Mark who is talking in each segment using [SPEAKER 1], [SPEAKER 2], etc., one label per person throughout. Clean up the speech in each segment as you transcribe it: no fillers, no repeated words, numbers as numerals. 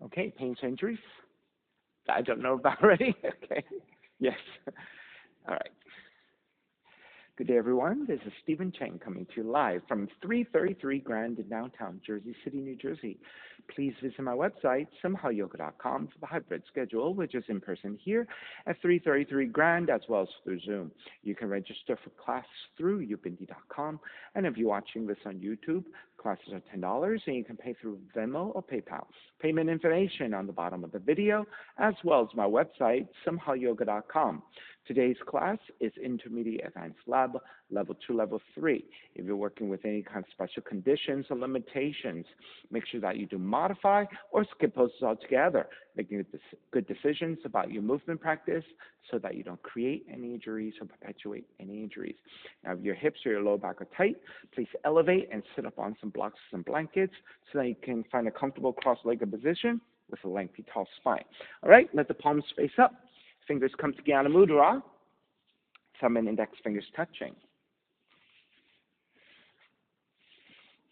[SPEAKER 1] Okay, pains, injuries? I don't know about already. Okay. Yes. All right. Good day, everyone. This is Stephen Cheng coming to you live from 333 Grand in downtown Jersey City, New Jersey. Please visit my website, simhayoga.com, for the hybrid schedule, which is in person here at 333 Grand as well as through Zoom. You can register for class through ubindi.com, and if you're watching this on YouTube, classes are $10, and you can pay through Venmo or PayPal. Payment information on the bottom of the video, as well as my website, simhayoga.com. Today's class is Intermediate Advanced Lab, Level 2, Level 3. If you're working with any kind of special conditions or limitations, make sure that you do modify or skip poses altogether, making good decisions about your movement practice so that you don't create any injuries or perpetuate any injuries. Now, if your hips or your lower back are tight, please elevate and sit up on some blocks and some blankets so that you can find a comfortable cross-legged position with a lengthy, tall spine. All right, let the palms face up. Fingers come to Jnana Mudra. Thumb and index fingers touching.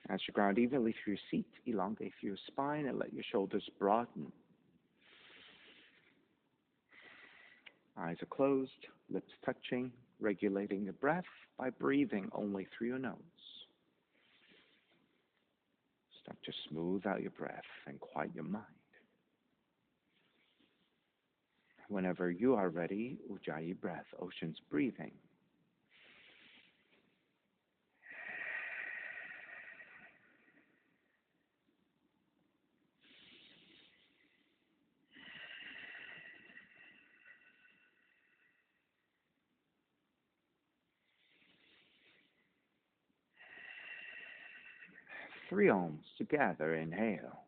[SPEAKER 1] As you ground evenly through your seat, elongate through your spine and let your shoulders broaden. Eyes are closed, lips touching, regulating your breath by breathing only through your nose. Start to smooth out your breath and quiet your mind. Whenever you are ready, Ujjayi breath, ocean's breathing. Three ohms together, inhale.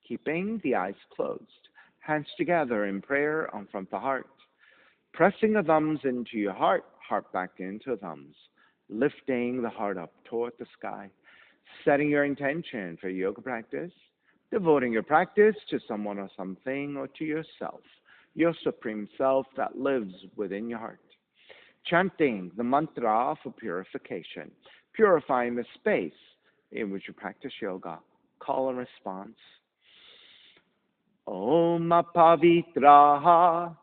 [SPEAKER 1] Keeping the eyes closed, hands together in prayer on front of the heart. Pressing the thumbs into your heart, heart back into thumbs. Lifting the heart up toward the sky. Setting your intention for yoga practice. Devoting your practice to someone or something or to yourself, your supreme self that lives within your heart. Chanting the mantra for purification, purifying the space in which you practice yoga. Call and response. Om Pavitraha,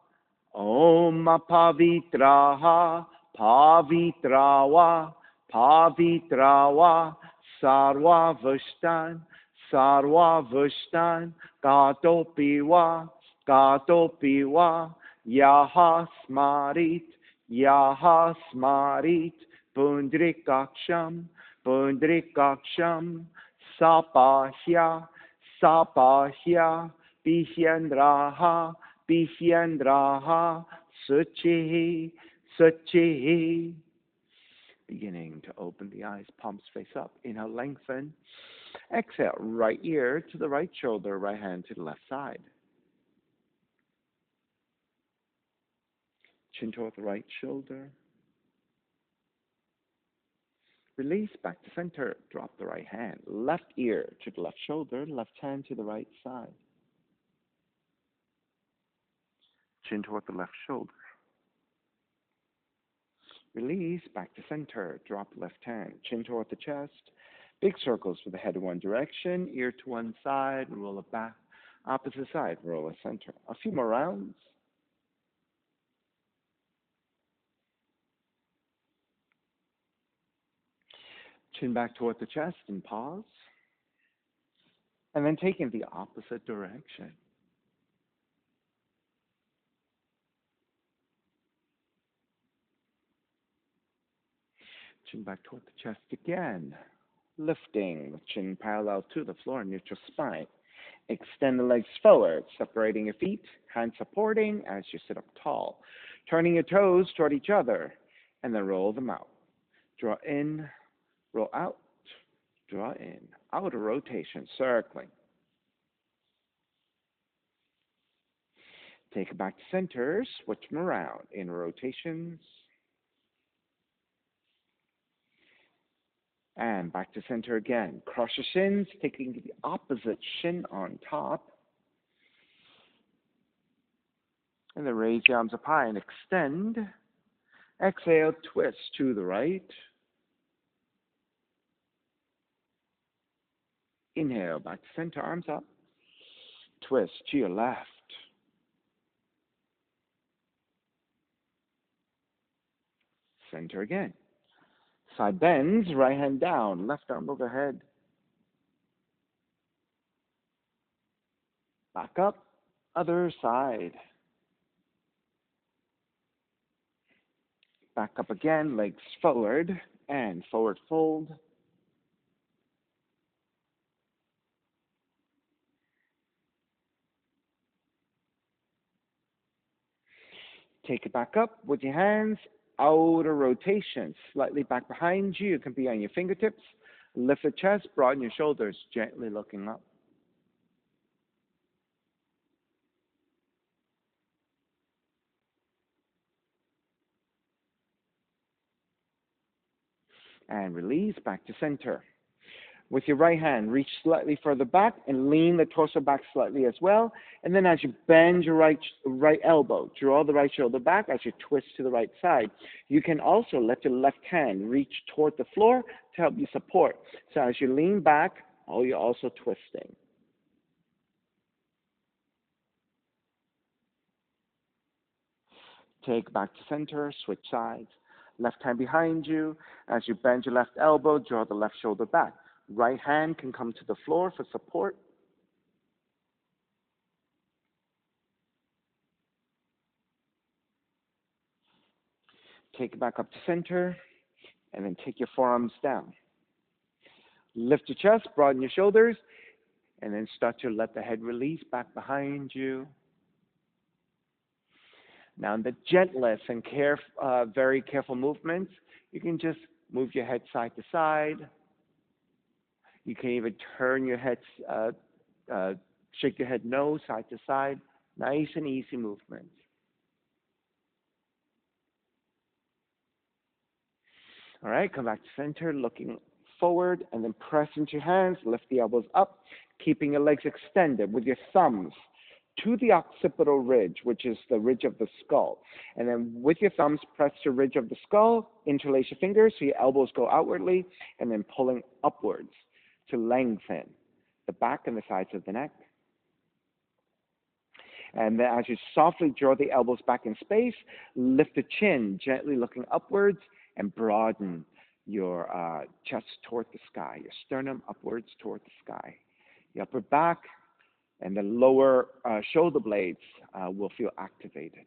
[SPEAKER 1] Om Pavitraha, Pavitrawa, Pavitrawa, Sarva Vushtan, Sarva Vushtan, Gatopiwa, Gatopiwa, Yaha Smarit, Yaha Smarit, Pundrikaksham, Pundrikaksham, Sapahya, Sapahya, Bihyendraha, Bihyendraha, Suchihi, Suchihi. Beginning to open the eyes, palms face up. Inhale, lengthen. Exhale, right ear to the right shoulder, right hand to the left side. Chin toward the right shoulder. Release back to center. Drop the right hand. Left ear to the left shoulder, left hand to the right side. Chin toward the left shoulder. Release back to center. Drop left hand. Chin toward the chest. Big circles with the head in one direction, ear to one side, roll it back. Opposite side, roll it center. A few more rounds. Chin back toward the chest and pause. And then take in the opposite direction. Chin back toward the chest again. Lifting the chin parallel to the floor, neutral spine. Extend the legs forward, separating your feet, hands supporting as you sit up tall. Turning your toes toward each other, and then roll them out. Draw in, roll out, draw in. Outer rotation, circling. Take it back to center, switch them around in rotations. And back to center again. Cross your shins, taking the opposite shin on top. And then raise your arms up high and extend. Exhale, twist to the right. Inhale, back to center, arms up. Twist to your left. Center again. Side bends, right hand down, left arm overhead. Back up, other side. Back up again, legs forward, and forward fold. Take it back up with your hands, outer rotation, slightly back behind you. You can be on your fingertips. Lift the chest, broaden your shoulders, gently looking up. And release, back to center. With your right hand, reach slightly further back and lean the torso back slightly as well. And then as you bend your right elbow, draw the right shoulder back as you twist to the right side. You can also let your left hand reach toward the floor to help you support. So as you lean back, you're also twisting. Take back to center, switch sides. Left hand behind you. As you bend your left elbow, draw the left shoulder back. Right hand can come to the floor for support. Take it back up to center, and then take your forearms down. Lift your chest, broaden your shoulders, and then start to let the head release back behind you. Now, in the gentlest and very careful movements, you can just move your head side to side. You can even turn your head, shake your head no, side to side. Nice and easy movements. All right, come back to center, looking forward, and then press into your hands, lift the elbows up, keeping your legs extended with your thumbs to the occipital ridge, which is the ridge of the skull. And then with your thumbs, press the ridge of the skull, interlace your fingers so your elbows go outwardly, and then pulling upwards to lengthen the back and the sides of the neck. And then as you softly draw the elbows back in space, lift the chin, gently looking upwards, and broaden your chest toward the sky, your sternum upwards toward the sky. Your upper back and the lower shoulder blades will feel activated.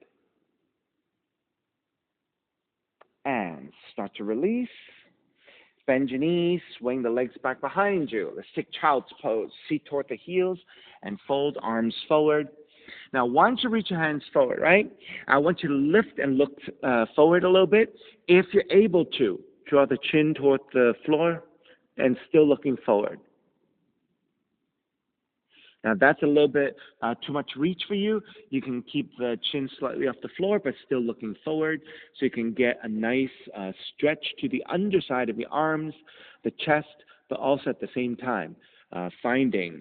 [SPEAKER 1] And start to release. Bend your knees, swing the legs back behind you. Let's take child's pose. Seat toward the heels and fold arms forward. Now, once you reach your hands forward, right, I want you to lift and look forward a little bit. If you're able to, draw the chin toward the floor and still looking forward. Now, that's a little bit too much reach for you. You can keep the chin slightly off the floor, but still looking forward, so you can get a nice stretch to the underside of your arms, the chest, but also at the same time finding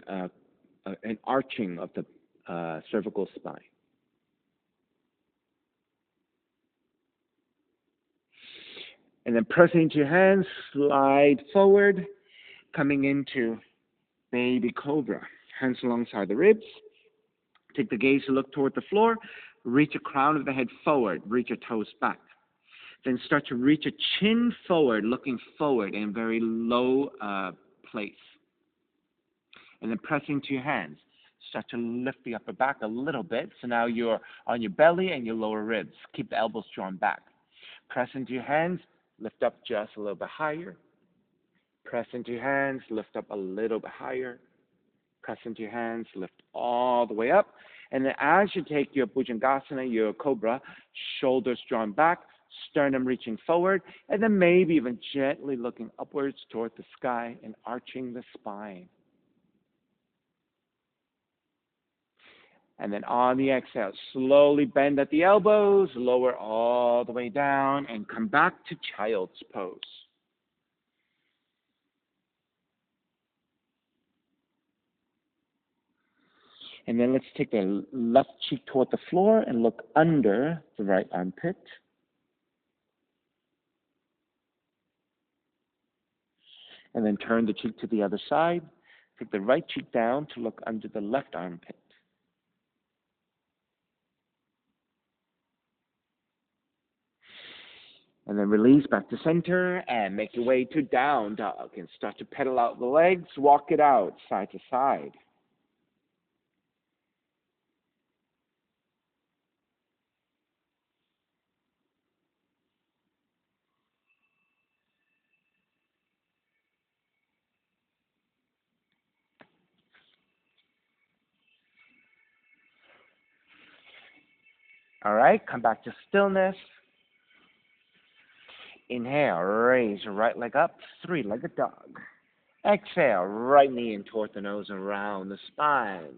[SPEAKER 1] an arching of the cervical spine. And then pressing into your hands, slide forward, coming into baby cobra. Hands alongside the ribs. Take the gaze to look toward the floor. Reach the crown of the head forward. Reach your toes back. Then start to reach your chin forward, looking forward in a very low place. And then pressing to your hands. Start to lift the upper back a little bit. So now you're on your belly and your lower ribs. Keep the elbows drawn back. Press into your hands. Lift up just a little bit higher. Press into your hands. Lift up a little bit higher. Press into your hands, lift all the way up. And then as you take your Bhujangasana, your cobra, shoulders drawn back, sternum reaching forward, and then maybe even gently looking upwards toward the sky and arching the spine. And then on the exhale, slowly bend at the elbows, lower all the way down, and come back to child's pose. And then let's take the left cheek toward the floor and look under the right armpit. And then turn the cheek to the other side. Take the right cheek down to look under the left armpit. And then release back to center and make your way to down dog. And start to pedal out the legs, walk it out side to side. All right, come back to stillness. Inhale, raise your right leg up, three-legged dog. Exhale, right knee in toward the nose and round the spine.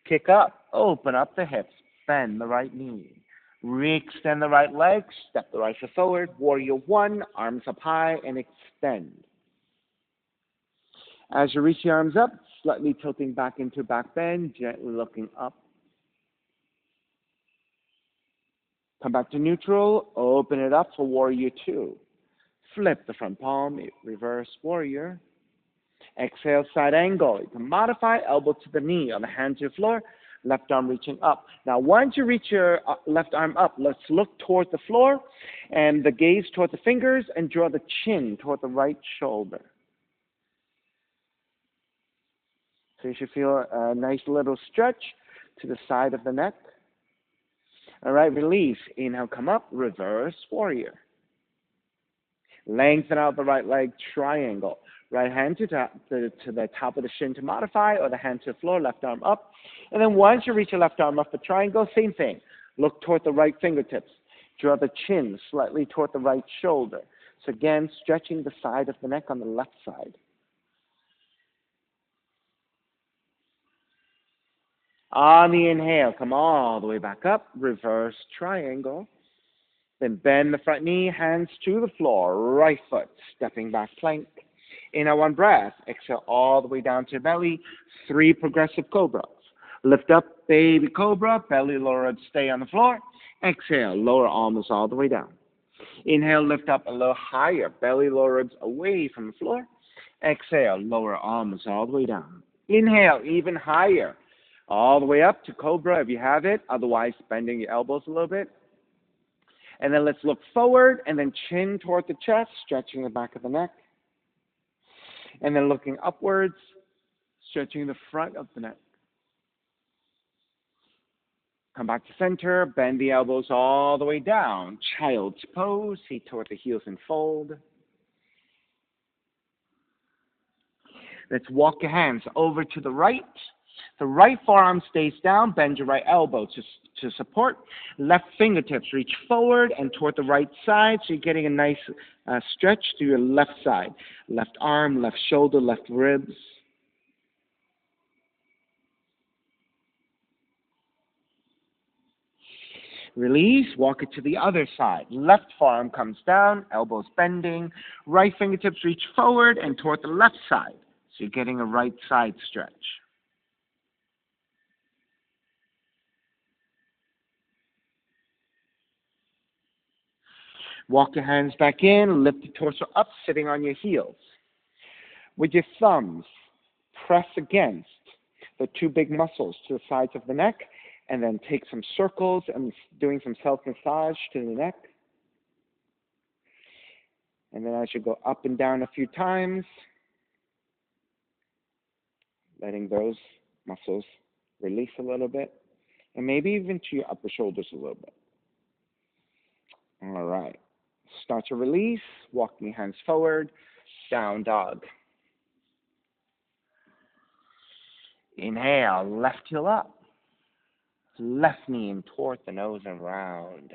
[SPEAKER 1] Kick up, open up the hips, bend the right knee. Re-extend the right leg, step the right foot forward, warrior one, arms up high and extend. As you reach the arms up, slightly tilting back into back bend, gently looking up. Come back to neutral, open it up for warrior two. Flip the front palm, reverse warrior. Exhale, side angle. You can modify, elbow to the knee, on the hand to the floor, left arm reaching up. Now, once you reach your left arm up, let's look toward the floor and the gaze toward the fingers and draw the chin toward the right shoulder. So you should feel a nice little stretch to the side of the neck. All right, release. Inhale, come up, reverse warrior. Lengthen out the right leg, triangle. Right hand to the top of the shin to modify, or the hand to the floor, left arm up. And then once you reach your left arm up for triangle, same thing. Look toward the right fingertips. Draw the chin slightly toward the right shoulder. So again, stretching the side of the neck on the left side. On the inhale, come all the way back up, reverse triangle. Then bend the front knee, hands to the floor, right foot, stepping back plank. Inhale, one breath. Exhale all the way down to your belly. 3 progressive cobras. Lift up, baby cobra, belly lowered, stay on the floor. Exhale, lower arms all the way down. Inhale, lift up a little higher, belly lowered away from the floor. Exhale, lower arms all the way down. Inhale, even higher, all the way up to cobra if you have it, otherwise bending your elbows a little bit. And then let's look forward and then chin toward the chest, stretching the back of the neck. And then looking upwards, stretching the front of the neck. Come back to center, bend the elbows all the way down. Child's pose, feet toward the heels and fold. Let's walk your hands over to the right. The right forearm stays down, bend your right elbow to support. Left fingertips reach forward and toward the right side, so you're getting a nice stretch to your left side. Left arm, left shoulder, left ribs. Release, walk it to the other side. Left forearm comes down, elbows bending. Right fingertips reach forward and toward the left side, so you're getting a right side stretch. Walk your hands back in, lift the torso up, sitting on your heels. With your thumbs, press against the 2 big muscles to the sides of the neck, and then take some circles and doing some self-massage to the neck. And then as you go up and down a few times, letting those muscles release a little bit, and maybe even to your upper shoulders a little bit. All right. Start to release, walking your hands forward, down dog. Inhale, left heel up. Left knee in toward the nose and round.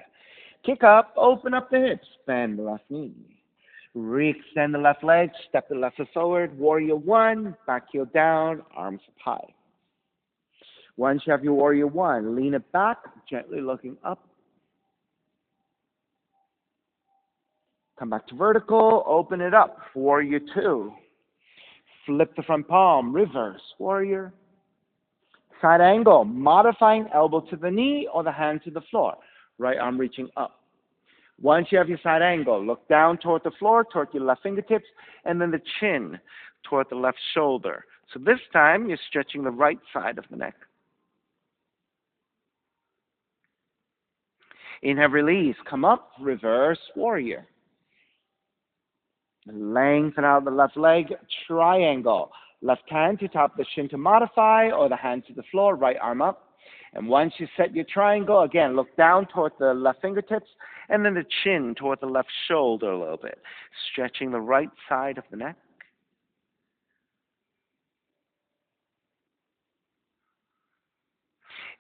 [SPEAKER 1] Kick up, open up the hips, bend the left knee. Re-extend the left leg, step the left foot forward, warrior one, back heel down, arms up high. Once you have your warrior one, lean it back, gently looking up. Come back to vertical, open it up, warrior two. Flip the front palm, reverse, warrior. Side angle, modifying elbow to the knee or the hand to the floor. Right arm reaching up. Once you have your side angle, look down toward the floor, toward your left fingertips, and then the chin toward the left shoulder. So this time, you're stretching the right side of the neck. Inhale, release. Come up, reverse, warrior. Lengthen out the left leg, triangle. Left hand to top the shin to modify, or the hand to the floor, right arm up. And once you set your triangle, again, look down toward the left fingertips, and then the chin toward the left shoulder a little bit, stretching the right side of the neck.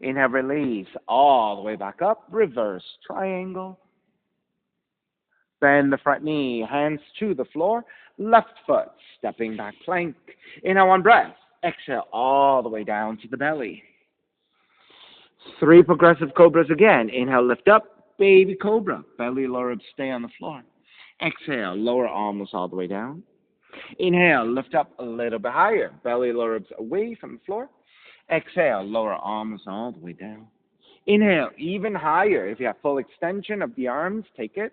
[SPEAKER 1] Inhale, release, all the way back up, reverse triangle. Bend the front knee, hands to the floor, left foot, stepping back plank. Inhale, one breath. Exhale, all the way down to the belly. 3 progressive cobras again. Inhale, lift up, baby cobra. Belly lower ribs stay on the floor. Exhale, lower arms all the way down. Inhale, lift up a little bit higher. Belly lower ribs away from the floor. Exhale, lower arms all the way down. Inhale, even higher. If you have full extension of the arms, take it.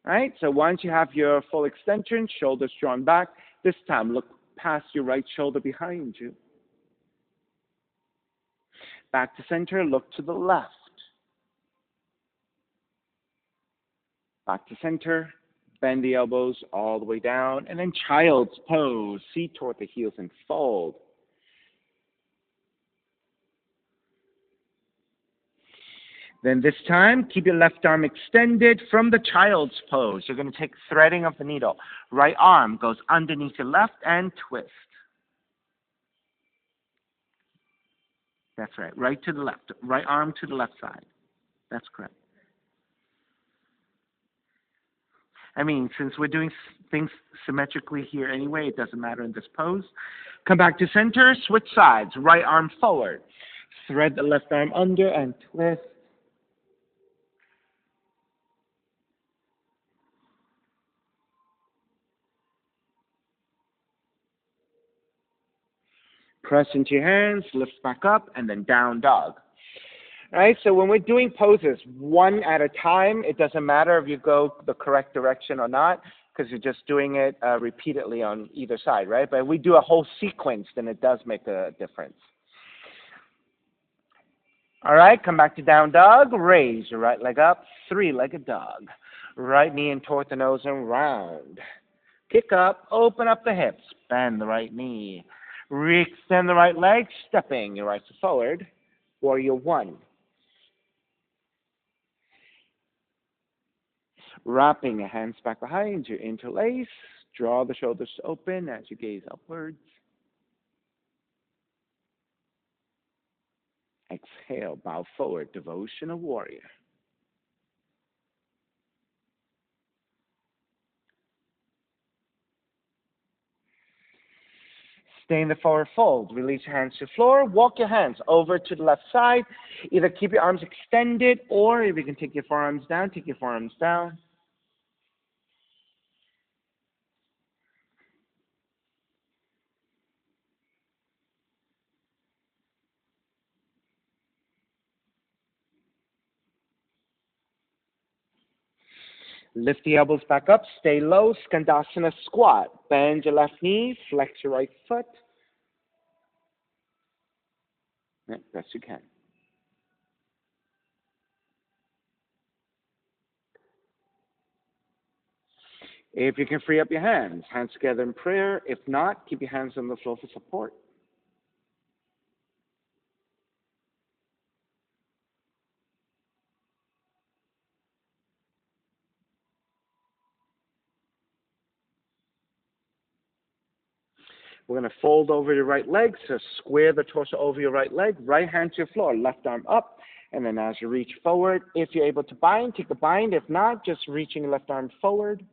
[SPEAKER 1] All right, so once you have your full extension, shoulders drawn back, this time look past your right shoulder behind you. Back to center, look to the left. Back to center, bend the elbows all the way down, and then child's pose. Seat toward the heels and fold. Then this time, keep your left arm extended from the child's pose. You're going to take threading of the needle. Right arm goes underneath your left and twist. That's right. Right to the left. Right arm to the left side. That's correct. I mean, since we're doing things symmetrically here anyway, it doesn't matter in this pose. Come back to center. Switch sides. Right arm forward. Thread the left arm under and twist. Press into your hands, lift back up, and then down dog. All right, so when we're doing poses one at a time, it doesn't matter if you go the correct direction or not, because you're just doing it repeatedly on either side, right? But if we do a whole sequence, then it does make a difference. All right, come back to down dog. Raise your right leg up, 3-legged dog. Right knee in toward the nose and round. Kick up, open up the hips, bend the right knee. Re-extend the right leg, stepping your right foot forward. Warrior one. Wrapping your hands back behind you, interlace. Draw the shoulders open as you gaze upwards. Exhale, bow forward, devotional warrior. Stay in the forward fold. Release your hands to the floor. Walk your hands over to the left side. Either keep your arms extended, or if you can take your forearms down, take your forearms down. Lift the elbows back up. Stay low. Skandasana squat. Bend your left knee. Flex your right foot. Best you can. If you can free up your hands together in prayer. If not, keep your hands on the floor for support. We're going to fold over your right leg, so square the torso over your right leg, right hand to your floor, left arm up, and then as you reach forward, if you're able to bind, take a bind. If not, just reaching your left arm forward.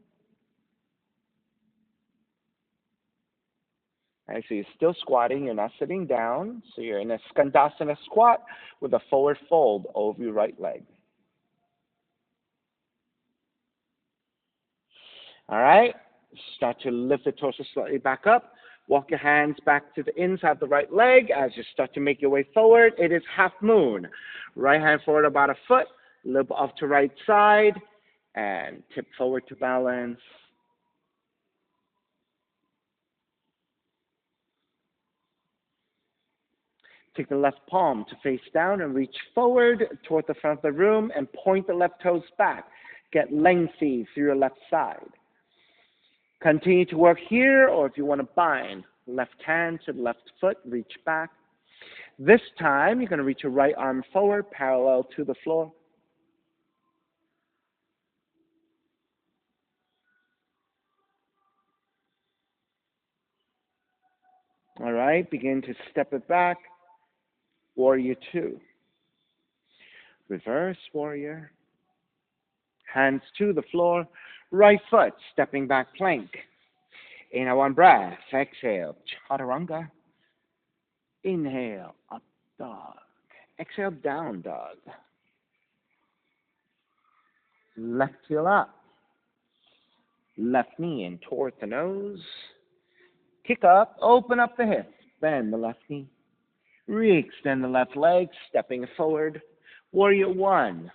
[SPEAKER 1] Alright, so you're still squatting, you're not sitting down. So you're in a Skandasana squat with a forward fold over your right leg. Alright, start to lift the torso slightly back up. Walk your hands back to the inside of the right leg as you start to make your way forward. It is half moon. Right hand forward about a foot, a little bit off to right side, and tip forward to balance. Take the left palm to face down and reach forward toward the front of the room and point the left toes back. Get lengthy through your left side. Continue to work here, or if you want to bind, left hand to the left foot, reach back. This time, you're going to reach your right arm forward, parallel to the floor. All right, begin to step it back. Warrior 2. Reverse warrior. Hands to the floor. Right foot, stepping back plank. Inhale, one breath. Exhale, chaturanga. Inhale, up dog. Exhale, down dog. Left heel up. Left knee in toward the nose. Kick up, open up the hips. Bend the left knee. Re-extend the left leg, stepping forward. Warrior 1.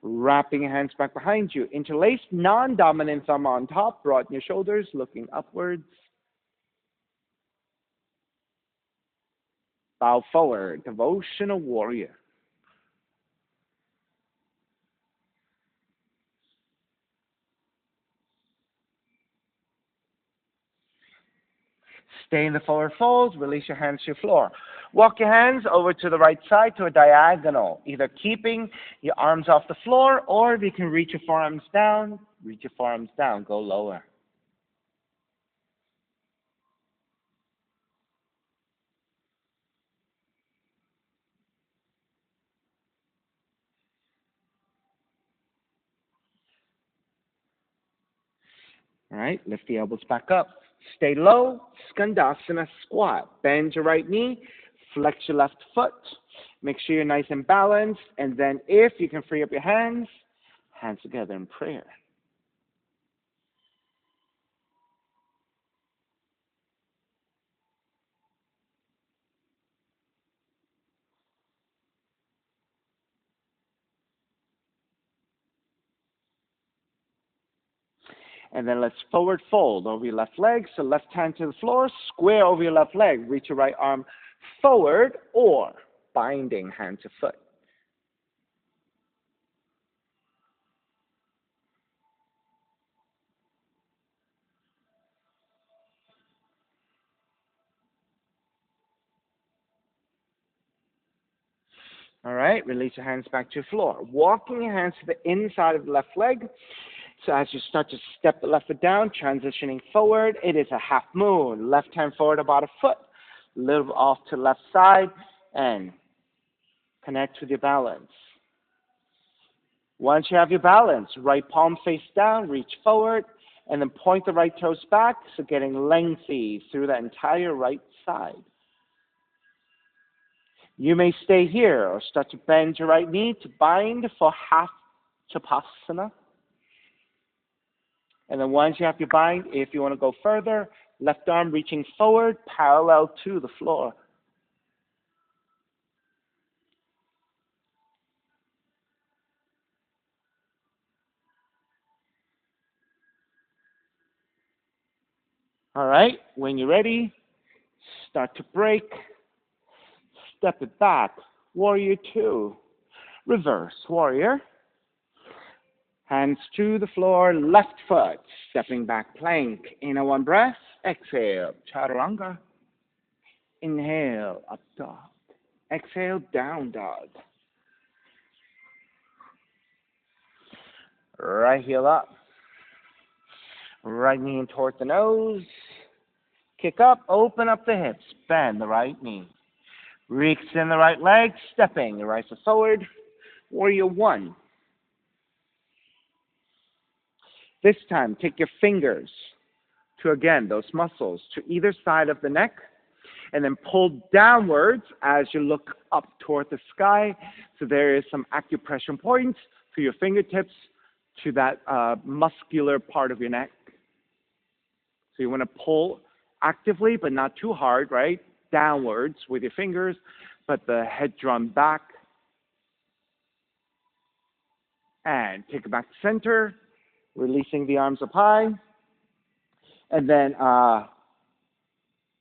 [SPEAKER 1] Wrapping your hands back behind you. Interlace, non-dominant thumb on top. Broaden your shoulders, looking upwards. Bow forward, devotional warrior. Stay in the forward fold, release your hands to your floor. Walk your hands over to the right side to a diagonal, either keeping your arms off the floor, or if you can reach your forearms down, go lower. All right, lift the elbows back up. Stay low, Skandasana squat. Bend your right knee, flex your left foot. Make sure you're nice and balanced. And then if you can free up your hands together in prayer. And then let's forward fold over your left leg. So left hand to the floor, square over your left leg. Reach your right arm forward or binding hand to foot. All right, release your hands back to your floor. Walking your hands to the inside of the left leg. So as you start to step the left foot down, transitioning forward, it is a half moon. Left hand forward about a foot, a little off to the left side, and connect with your balance. Once you have your balance, right palm face down, reach forward, and then point the right toes back, so getting lengthy through the entire right side. You may stay here or start to bend your right knee to bind for half Chapasana. And then once you have your bind, if you want to go further, left arm reaching forward, parallel to the floor. All right, when you're ready, start to break. Step it back. Warrior 2. Reverse warrior. Hands to the floor, left foot, stepping back plank. Inhale, one breath. Exhale, chaturanga. Inhale, up dog. Exhale, down dog. Right heel up. Right knee in toward the nose. Kick up, open up the hips. Bend the right knee. Re-extend the right leg, stepping the right foot forward. Warrior 1. This time, take your fingers to, again, those muscles to either side of the neck, and then pull downwards as you look up toward the sky. So there is some acupressure points to your fingertips to that muscular part of your neck. So you want to pull actively, but not too hard, right? Downwards with your fingers, but the head drum back. And take it back to center, releasing the arms up high. And then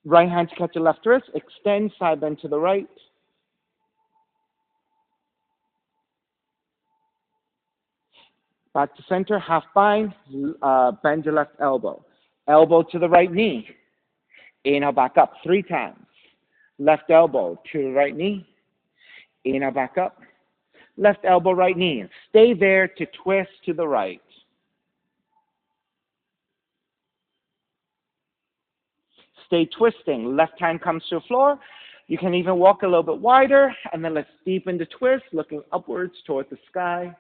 [SPEAKER 1] right hand to catch the left wrist, extend, side bend to the right. Back to center, half bind, bend your left elbow. Elbow to the right knee. Inhale back up 3 times. Left elbow to the right knee. Inhale back up. Left elbow, right knee. Stay there to twist to the right. Stay twisting. Left hand comes to the floor. You can even walk a little bit wider, and then let's deepen the twist, looking upwards toward the sky.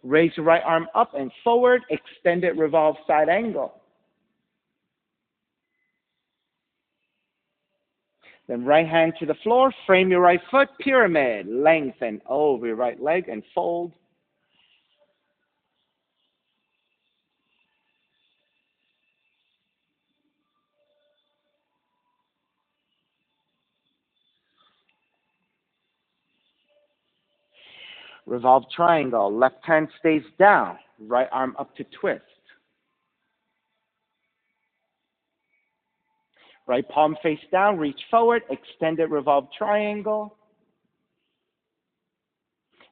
[SPEAKER 1] Raise your right arm up and forward, extend it, revolve side angle. Then right hand to the floor, frame your right foot, pyramid, lengthen over your right leg and fold. Revolve triangle, left hand stays down, right arm up to twist. Right palm face down, reach forward, extend it, revolve triangle.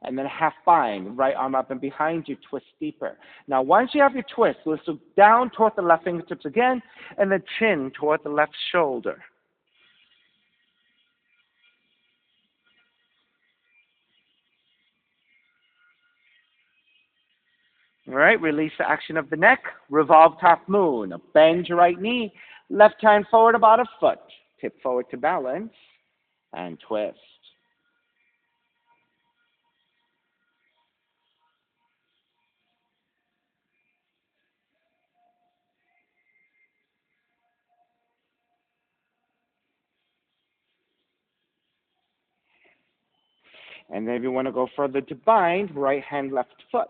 [SPEAKER 1] And then half bind, right arm up and behind you, twist deeper. Now once you have your twist, let's look down toward the left fingertips again, and the chin toward the left shoulder. All right, release the action of the neck, revolve top moon, bend your right knee, left hand forward about a foot, tip forward to balance, and twist. And then if you want to go further to bind, right hand, left foot.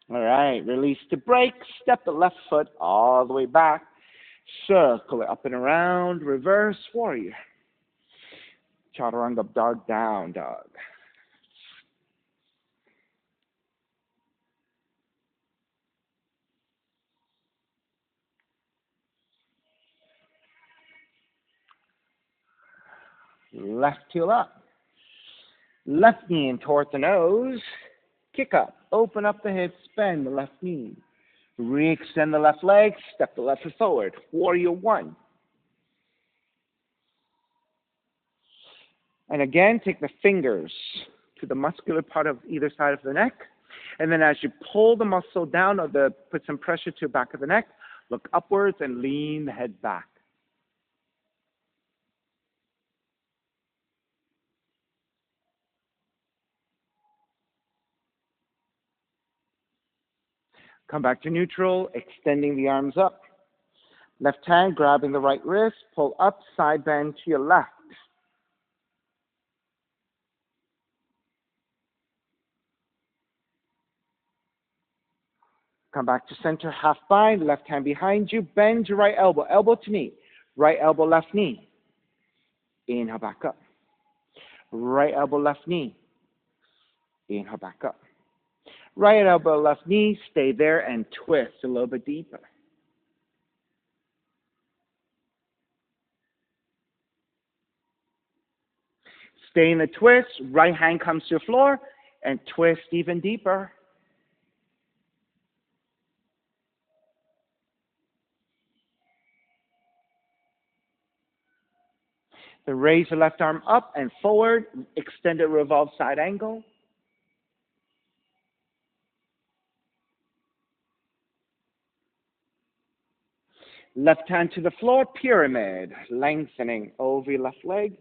[SPEAKER 1] All right, release to break, step the left foot all the way back, circle it up and around, reverse warrior. Chaturanga dog, down dog. Left heel up. Left knee in toward the nose. Kick up. Open up the hips. Bend the left knee. Re-extend the left leg. Step the left foot forward. Warrior 1. And again, take the fingers to the muscular part of either side of the neck. And then as you pull the muscle down, put some pressure to the back of the neck, look upwards and lean the head back. Come back to neutral, extending the arms up. Left hand grabbing the right wrist, pull up, side bend to your left. Come back to center, half bind, left hand behind you, bend your right elbow, elbow to knee, right elbow, left knee. Inhale back up. Right elbow, left knee. Inhale back up. Right elbow, left knee, stay there and twist a little bit deeper. Stay in the twist, right hand comes to the floor, and twist even deeper. Then raise the left arm up and forward, extend it, revolve side angle. Left hand to the floor, pyramid, lengthening over your left leg.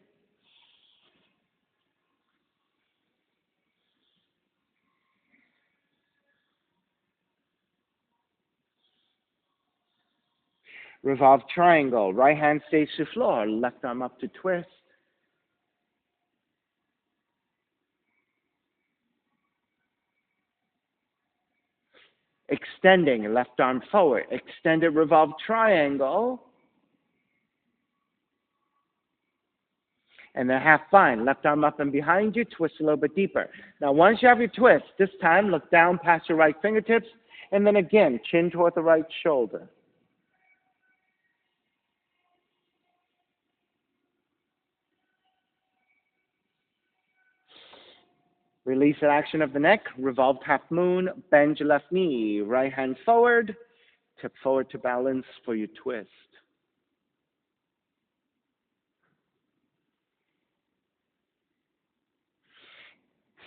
[SPEAKER 1] Revolve triangle, right hand stays to floor, left arm up to twist. Extending, left arm forward, extended revolve triangle. And then half bind, left arm up and behind you, twist a little bit deeper. Now once you have your twist, this time look down past your right fingertips, and then again, chin toward the right shoulder. Release the action of the neck, revolved half moon, bend your left knee, right hand forward, tip forward to balance for your twist.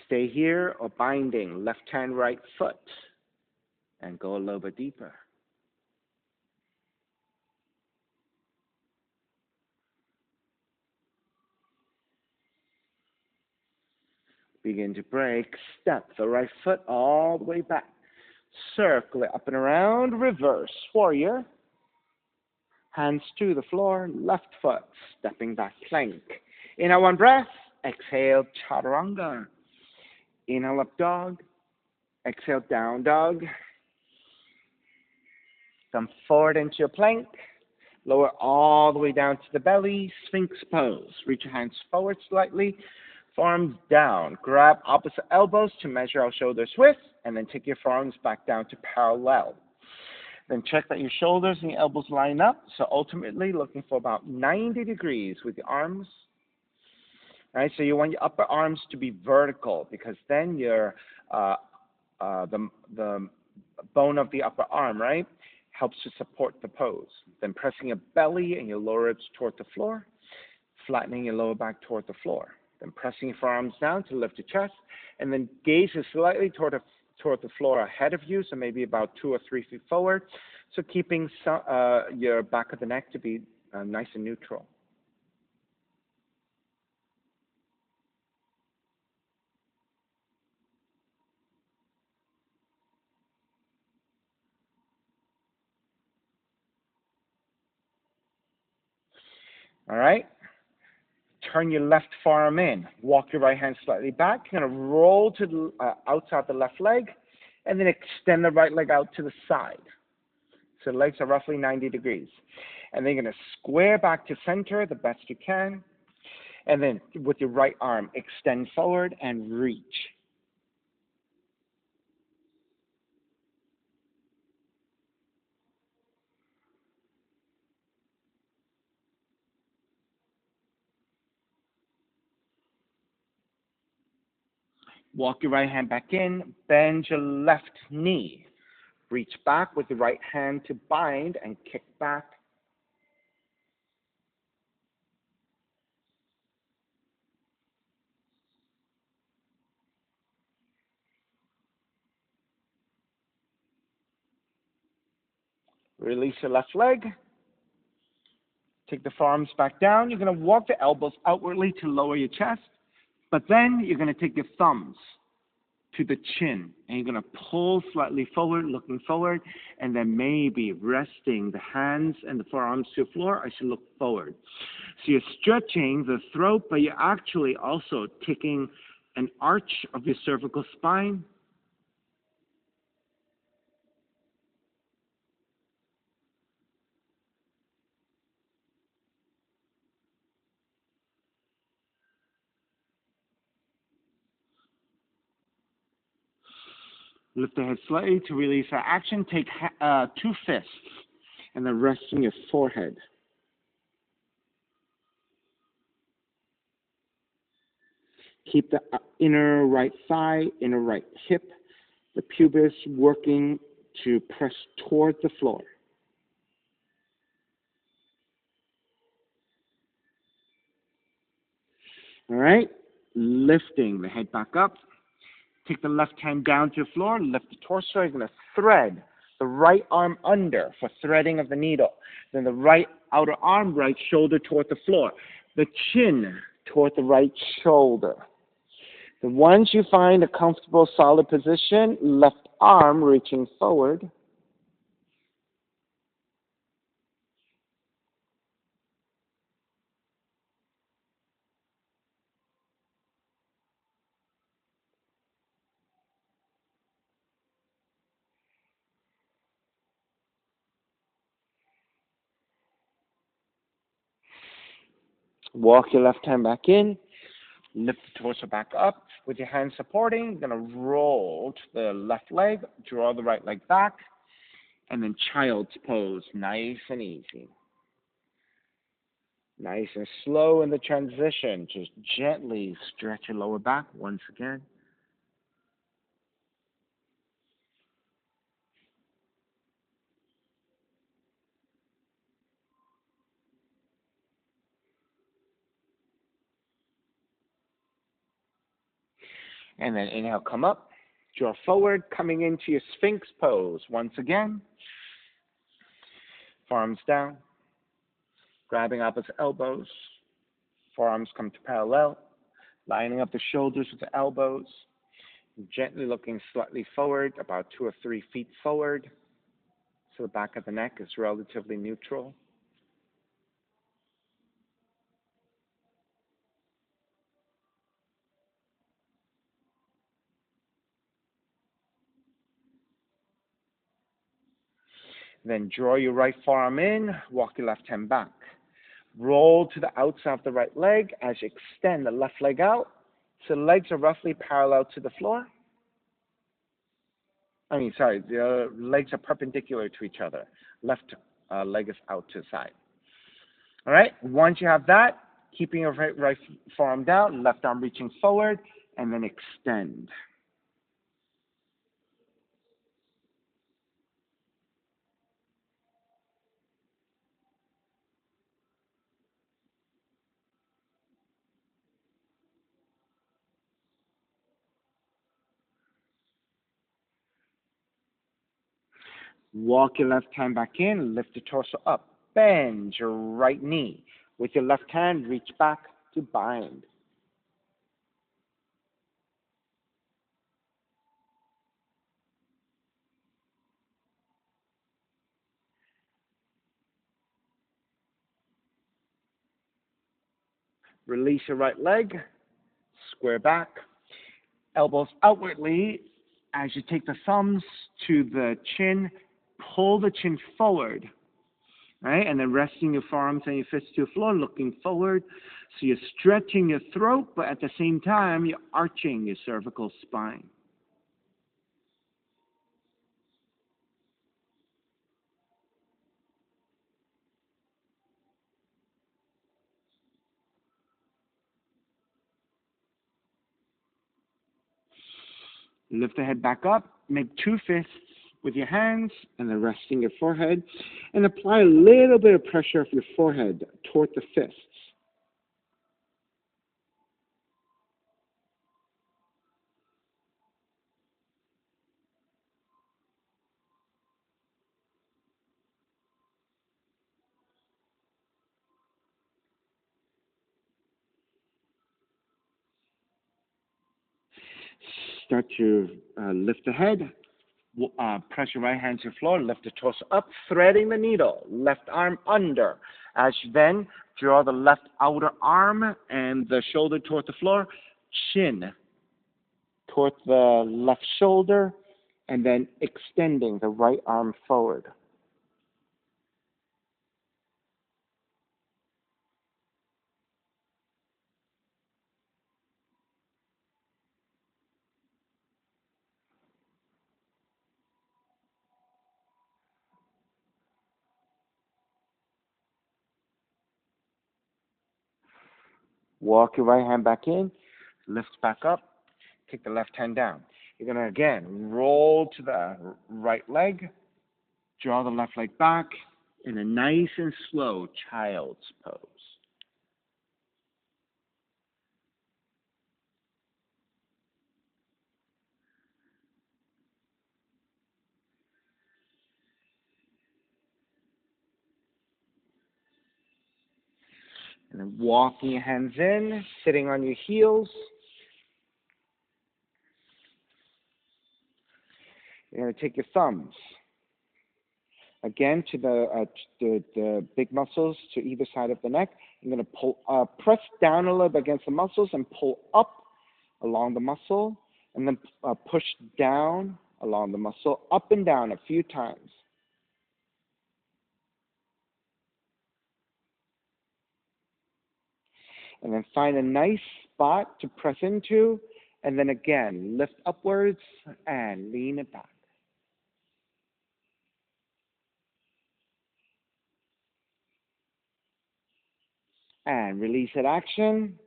[SPEAKER 1] Stay here or binding, left hand, right foot, and go a little bit deeper. Begin to break, step the right foot all the way back. Circle it up and around, reverse warrior. Hands to the floor, left foot, stepping back plank. Inhale one breath, exhale chaturanga. Inhale up dog, exhale down dog. Come forward into your plank. Lower all the way down to the belly, sphinx pose. Reach your hands forward slightly, forearms down. Grab opposite elbows to measure out shoulders width, and then take your forearms back down to parallel. Then check that your shoulders and your elbows line up. So ultimately looking for about 90 degrees with your arms. Right? So you want your upper arms to be vertical because then your the bone of the upper arm, right, helps to support the pose. Then pressing your belly and your lower ribs toward the floor, flattening your lower back toward the floor. Then pressing your forearms down to lift your chest, and then gaze slightly toward the floor ahead of you, so maybe about 2 or 3 feet forward. So keeping your back of the neck to be nice and neutral. All right? Turn your left forearm in. Walk your right hand slightly back. You're going to roll to the outside the left leg, and then extend the right leg out to the side. So the legs are roughly 90 degrees. And then you're going to square back to center the best you can. And then with your right arm, extend forward and reach. Walk your right hand back in, bend your left knee. Reach back with the right hand to bind and kick back. Release your left leg. Take the forearms back down. You're going to walk the elbows outwardly to lower your chest, but then you're going to take your thumbs to the chin, and you're going to pull slightly forward, looking forward, and then maybe resting the hands and the forearms to the floor. I should look forward. So you're stretching the throat, but you're actually also taking an arch of your cervical spine. Lift the head slightly to release our action. Take 2 fists and then rest on your forehead. Keep the inner right thigh, inner right hip, the pubis working to press toward the floor. All right, lifting the head back up. Take the left hand down to the floor, lift the torso. You're going to thread The right arm under for threading of the needle. Then the right outer arm, right shoulder toward the floor. The chin toward the right shoulder. Then once you find a comfortable, solid position, left arm reaching forward. Walk your left hand back in. Lift the torso back up with your hands supporting. You're going to roll to the left leg, draw the right leg back, and then child's pose, nice and easy. Nice and slow in the transition. Just gently stretch your lower back once again. And then inhale, come up. Draw forward, coming into your Sphinx pose once again. Forearms down. Grabbing opposite elbows. Forearms come to parallel. Lining up the shoulders with the elbows. Gently looking slightly forward, about 2 or 3 feet forward. So the back of the neck is relatively neutral. Then draw your right forearm in, walk your left hand back. Roll to the outside of the right leg as you extend the left leg out. So the legs are roughly parallel to the floor. The legs are perpendicular to each other. Left leg is out to the side. All right, once you have that, keeping your right forearm down, left arm reaching forward, and then extend. Walk your left hand back in, lift the torso up. Bend your right knee. With your left hand, reach back to bind. Release your right leg, square back, elbows outwardly. As you take the thumbs to the chin, pull the chin forward. Right? And then resting your forearms and your fists to the floor, looking forward. So you're stretching your throat, but at the same time, you're arching your cervical spine. Lift the head back up, make 2 fists with your hands, and then resting your forehead, and apply a little bit of pressure of your forehead toward the fists. Start to lift the head. Press your right hand to the floor, lift the torso up, threading the needle, left arm under. As you then draw the left outer arm and the shoulder toward the floor, chin toward the left shoulder, and then extending the right arm forward. Walk your right hand back in, lift back up, take the left hand down. You're going to, again, roll to the right leg, draw the left leg back in a nice and slow child's pose. And then walking your hands in, sitting on your heels. You're going to take your thumbs again to the big muscles to either side of the neck. You're going to press down a little bit against the muscles and pull up along the muscle, and then push down along the muscle, up and down a few times. And then find a nice spot to press into, and then again, lift upwards and lean it back. And release at action.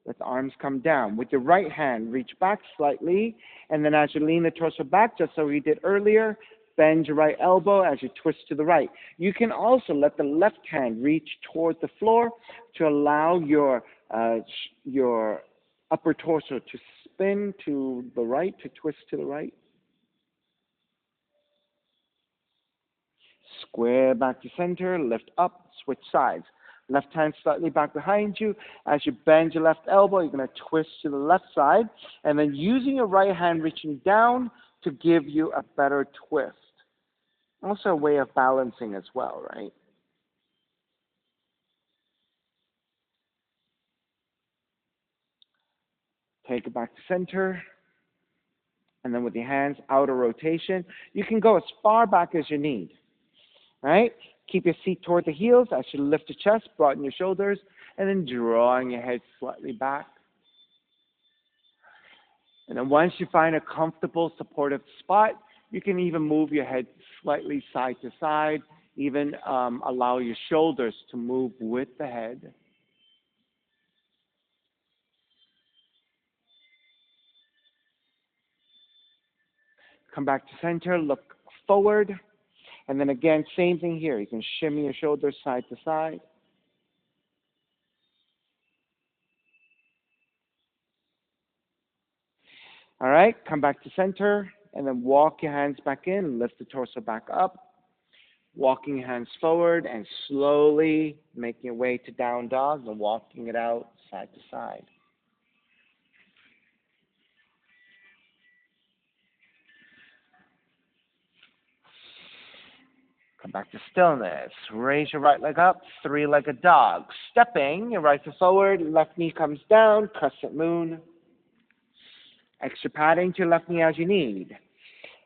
[SPEAKER 1] Let the arms come down. With your right hand, reach back slightly, and then as you lean the torso back, just so we did earlier, bend your right elbow as you twist to the right. You can also let the left hand reach toward the floor to allow your upper torso to spin to the right, to twist to the right. Square back to center, lift up, switch sides. Left hand slightly back behind you. As you bend your left elbow, you're going to twist to the left side, and then using your right hand reaching down to give you a better twist. Also a way of balancing as well, right? Take it back to center, and then with your hands, outer rotation. You can go as far back as you need, right? Keep your seat toward the heels as you lift your chest, broaden your shoulders, and then drawing your head slightly back. And then once you find a comfortable, supportive spot, you can even move your head slightly side to side, even allow your shoulders to move with the head. Come back to center, look forward, and then again, same thing here. You can shimmy your shoulders side to side. All right, come back to center, and then walk your hands back in, lift the torso back up. Walking your hands forward and slowly making your way to down dog and walking it out side to side. Come back to stillness. Raise your right leg up, three-legged dog. Stepping, your right foot forward, left knee comes down, crescent moon. Extra padding to your left knee as you need.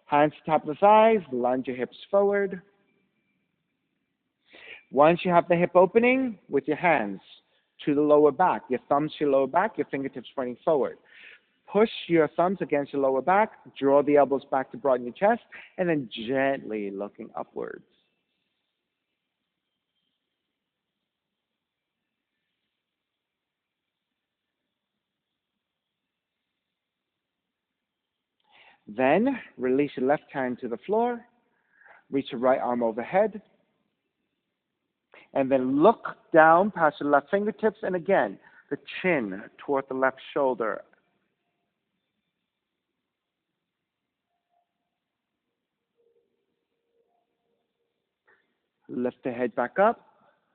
[SPEAKER 1] Hands to top of the thighs, lunge your hips forward. Once you have the hip opening, with your hands to the lower back, your thumbs to your lower back, your fingertips pointing forward. Push your thumbs against your lower back, draw the elbows back to broaden your chest, and then gently looking upwards. Then release your left hand to the floor, reach your right arm overhead, and then look down past your left fingertips, and again, the chin toward the left shoulder. Lift the head back up,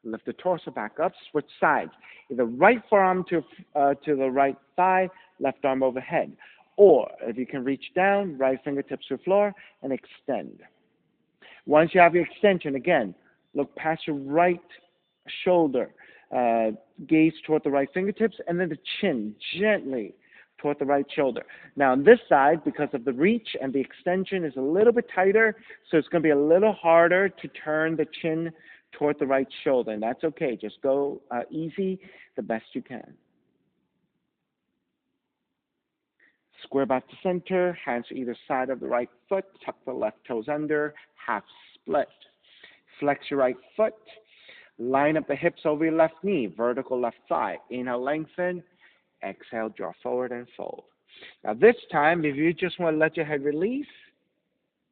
[SPEAKER 1] lift the torso back up, switch sides. Either right forearm to the right thigh, left arm overhead. Or, if you can reach down, right fingertips to the floor, and extend. Once you have your extension, again, look past your right shoulder, gaze toward the right fingertips, and then the chin gently toward the right shoulder. Now, on this side, because of the reach and the extension is a little bit tighter, so it's going to be a little harder to turn the chin toward the right shoulder, and that's okay. Just go easy the best you can. Square back to center, hands to either side of the right foot, tuck the left toes under, half split. Flex your right foot, line up the hips over your left knee, vertical left thigh. Inhale, lengthen, exhale, draw forward and fold. Now this time, if you just want to let your head release,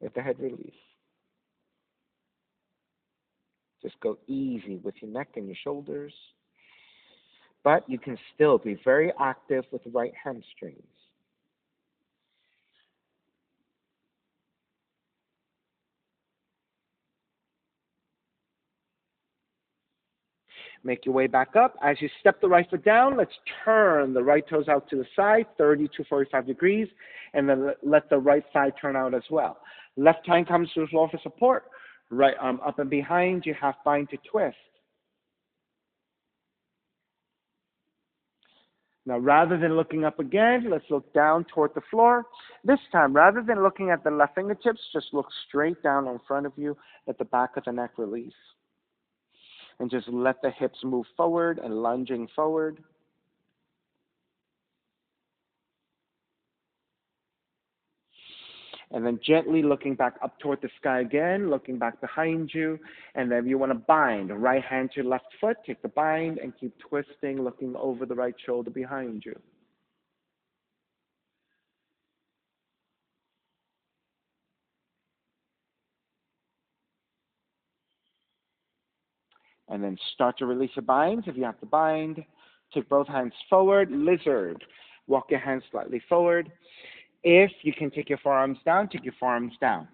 [SPEAKER 1] let the head release. Just go easy with your neck and your shoulders. But you can still be very active with the right hamstrings. Make your way back up. As you step the right foot down, let's turn the right toes out to the side, 30 to 45 degrees, and then let the right side turn out as well. Left hand comes to the floor for support. Right arm up and behind you, half bind to twist. Now, rather than looking up again, let's look down toward the floor. This time, rather than looking at the left fingertips, just look straight down in front of you. Let the back of the neck release. And just let the hips move forward and lunging forward. And then gently looking back up toward the sky again, looking back behind you. And then you want to bind. Right hand to left foot, take the bind, and keep twisting, looking over the right shoulder behind you. And then start to release your binds. If you have to bind, take both hands forward, lizard. Walk your hands slightly forward. If you can take your forearms down, take your forearms down.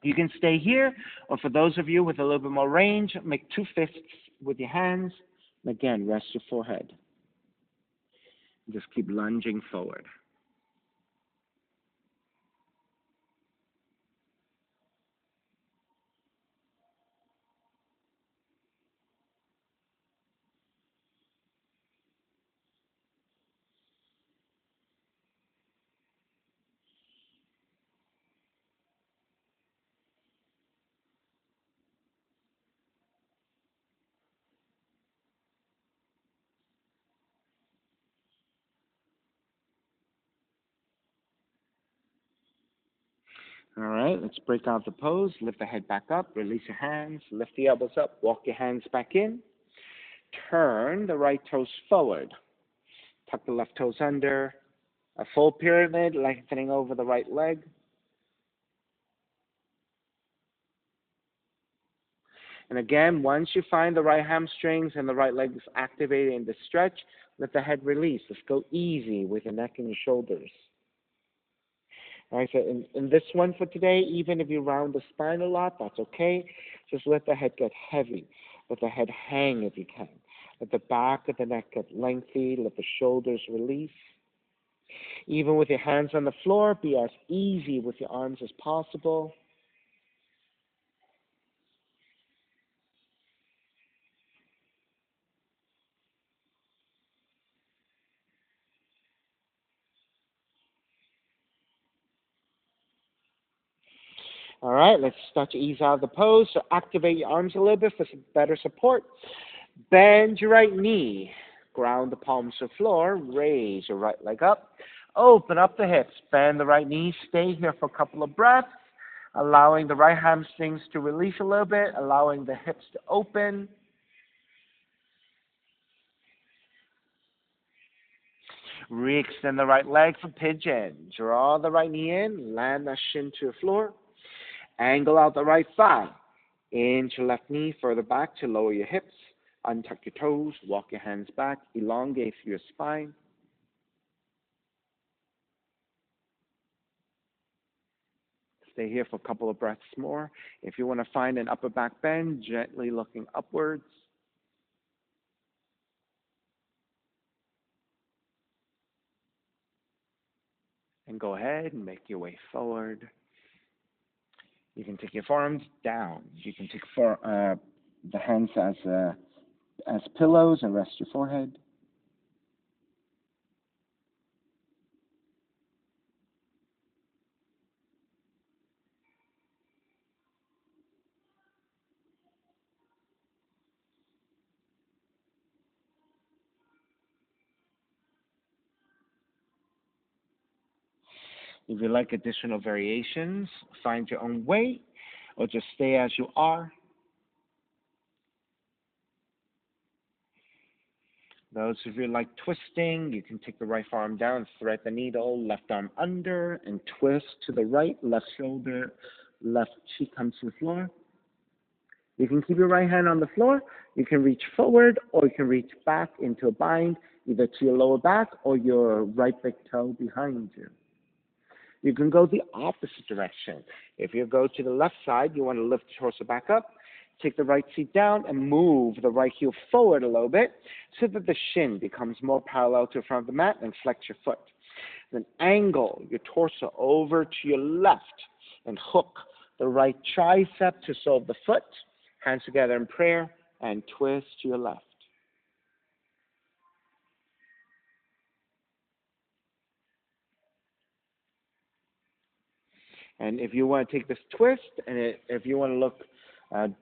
[SPEAKER 1] You can stay here, or for those of you with a little bit more range, make two fists with your hands. And again, rest your forehead. Just keep lunging forward. All right, let's break out the pose. Lift the head back up, release your hands, lift the elbows up, walk your hands back in. Turn the right toes forward. Tuck the left toes under. A full pyramid, lengthening over the right leg. And again, once you find the right hamstrings and the right leg is activated in the stretch, let the head release. Let's go easy with your neck and your shoulders. All right, so in this one for today, even if you round the spine a lot, that's okay. Just let the head get heavy. Let the head hang if you can. Let the back of the neck get lengthy. Let the shoulders release. Even with your hands on the floor, be as easy with your arms as possible. All right, let's start to ease out of the pose. So activate your arms a little bit for some better support. Bend your right knee. Ground the palms to the floor. Raise your right leg up. Open up the hips. Bend the right knee. Stay here for a couple of breaths, allowing the right hamstrings to release a little bit, allowing the hips to open. Re-extend the right leg for pigeon. Draw the right knee in. Land that shin to the floor. Angle out the right thigh. Inch your left knee further back to lower your hips. Untuck your toes. Walk your hands back. Elongate through your spine. Stay here for a couple of breaths more. If you want to find an upper back bend, gently looking upwards. And go ahead and make your way forward. You can take your forearms down. You can take the hands as pillows and rest your forehead. If you like additional variations, find your own way, or just stay as you are. Those of you like twisting, you can take the right forearm down, thread the needle, left arm under, and twist to the right, left shoulder, left cheek comes to the floor. You can keep your right hand on the floor. You can reach forward, or you can reach back into a bind, either to your lower back or your right big toe behind you. You can go the opposite direction. If you go to the left side, you want to lift the torso back up. Take the right seat down and move the right heel forward a little bit so that the shin becomes more parallel to the front of the mat, and flex your foot. Then angle your torso over to your left and hook the right tricep to sole of the foot. Hands together in prayer and twist to your left. And if you want to take this twist, and if you want to look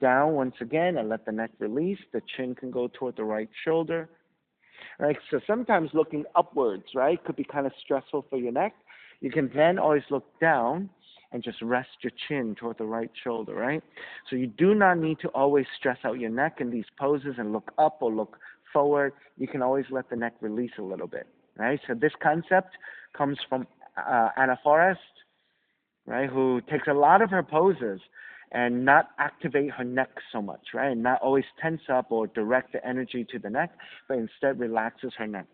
[SPEAKER 1] down once again and let the neck release, the chin can go toward the right shoulder. Right, so sometimes looking upwards, right, could be kind of stressful for your neck. You can then always look down and just rest your chin toward the right shoulder, right? So you do not need to always stress out your neck in these poses and look up or look forward. You can always let the neck release a little bit, right? So this concept comes from Anna Forrest, right, who takes a lot of her poses and not activate her neck so much, right, and not always tense up or direct the energy to the neck, but instead relaxes her neck.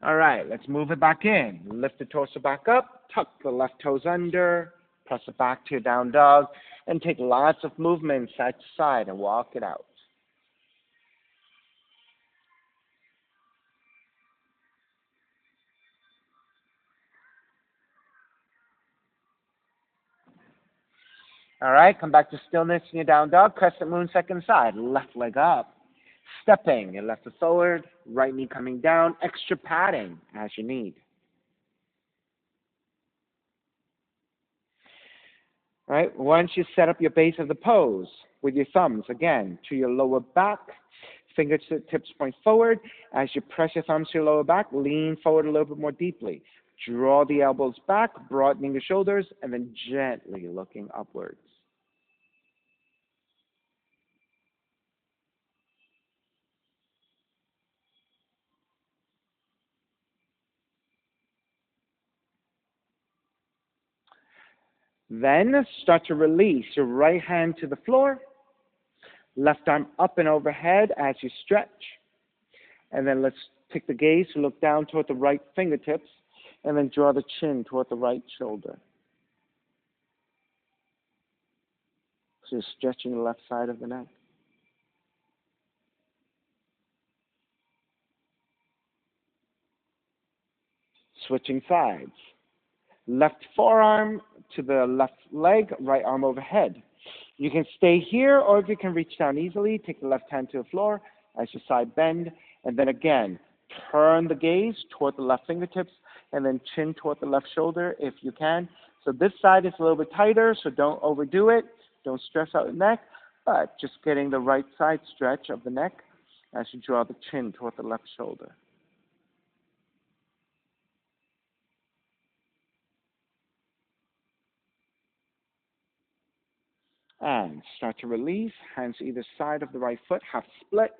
[SPEAKER 1] All right, let's move it back in. Lift the torso back up, tuck the left toes under, press it back to your down dog, and take lots of movement side to side and walk it out. All right, come back to stillness in your down dog. Crescent moon, second side. Left leg up. Stepping your left foot forward, right knee coming down. Extra padding as you need. All right, once you set up your base of the pose with your thumbs, again, to your lower back, fingertips point forward. As you press your thumbs to your lower back, lean forward a little bit more deeply. Draw the elbows back, broadening the shoulders, and then gently looking upwards. Then start to release your right hand to the floor, left arm up and overhead as you stretch. And then let's take the gaze to look down toward the right fingertips, and then draw the chin toward the right shoulder. So you're stretching the left side of the neck. Switching sides. Left forearm to the left leg, right arm overhead. You can stay here, or if you can reach down easily, take the left hand to the floor as you side bend, and then again, turn the gaze toward the left fingertips, and then chin toward the left shoulder if you can. So this side is a little bit tighter, so don't overdo it. Don't stress out the neck, but just getting the right side stretch of the neck as you draw the chin toward the left shoulder. And start to release, hands to either side of the right foot, half split,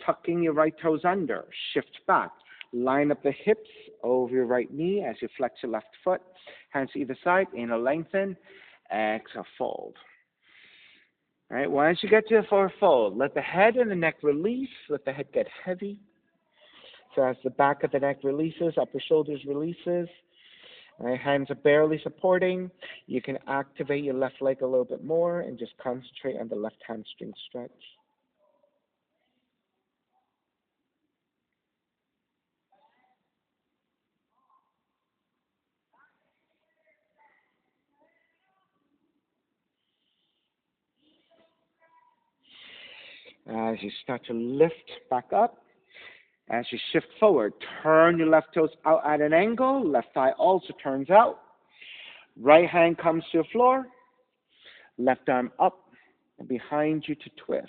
[SPEAKER 1] tucking your right toes under, shift back, line up the hips over your right knee as you flex your left foot, hands to either side, inhale, lengthen, exhale, fold. All right, once you get to the forward fold, let the head and the neck release, let the head get heavy. So as the back of the neck releases, upper shoulders releases, right, hands are barely supporting. You can activate your left leg a little bit more and just concentrate on the left hamstring stretch. As you start to lift back up, as you shift forward, turn your left toes out at an angle. Left thigh also turns out. Right hand comes to the floor. Left arm up and behind you to twist.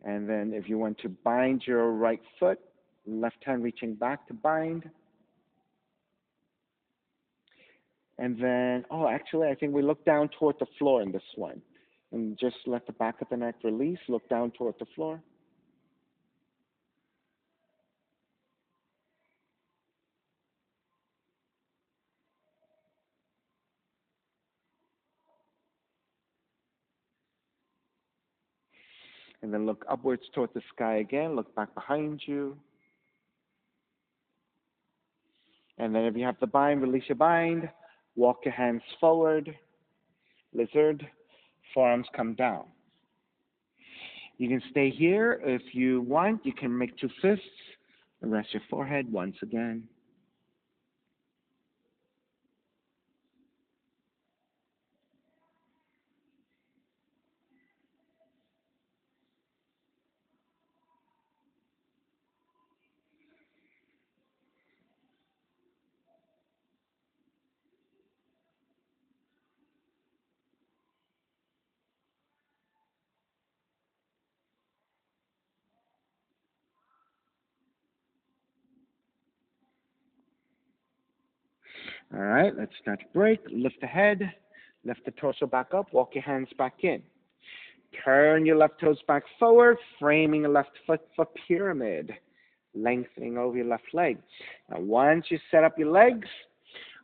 [SPEAKER 1] And then if you want to bind your right foot, left hand reaching back to bind. And then, actually, I think we look down toward the floor in this one. And just let the back of the neck release, look down toward the floor. And then look upwards toward the sky again. Look back behind you. And then if you have the bind, release your bind. Walk your hands forward. Lizard. Forearms come down. You can stay here. If you want, you can make two fists and rest your forehead once again. All right, let's start to break. Lift the head, lift the torso back up, walk your hands back in. Turn your left toes back forward, framing your left foot for pyramid, lengthening over your left leg. Now, once you set up your legs,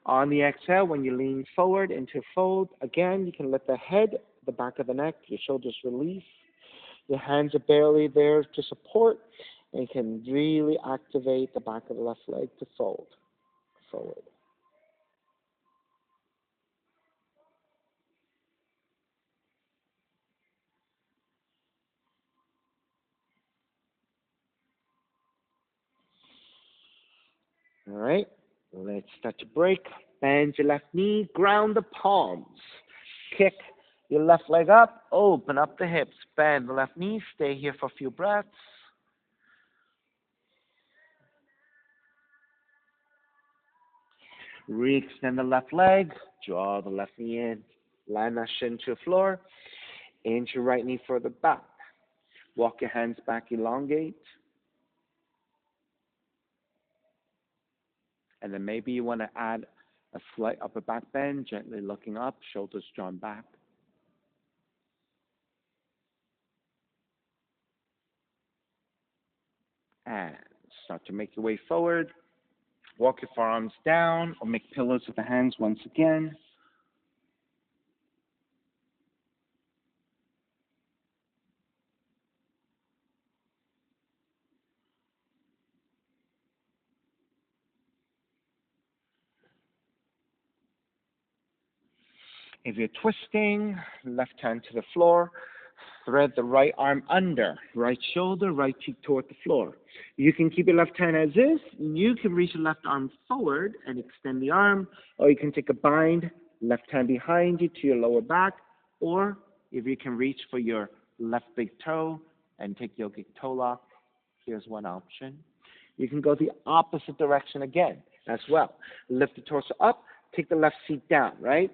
[SPEAKER 1] on the exhale, when you lean forward into fold, again, you can lift the head, the back of the neck, your shoulders release. Your hands are barely there to support, and you can really activate the back of the left leg to fold forward. All right, let's start to break. Bend your left knee, ground the palms. Kick your left leg up, open up the hips. Bend the left knee, stay here for a few breaths. Re-extend the left leg, draw the left knee in. Land that shin to the floor. Inch your right knee further back. Walk your hands back, elongate. And then maybe you want to add a slight upper back bend, gently looking up, shoulders drawn back. And start to make your way forward. Walk your forearms down or make pillows with the hands once again. If you're twisting, left hand to the floor, thread the right arm under, right shoulder, right cheek toward the floor. You can keep your left hand as is. You can reach your left arm forward and extend the arm, or you can take a bind, left hand behind you to your lower back, or if you can reach for your left big toe and take yogic toe lock, here's one option. You can go the opposite direction again as well. Lift the torso up, take the left seat down, right?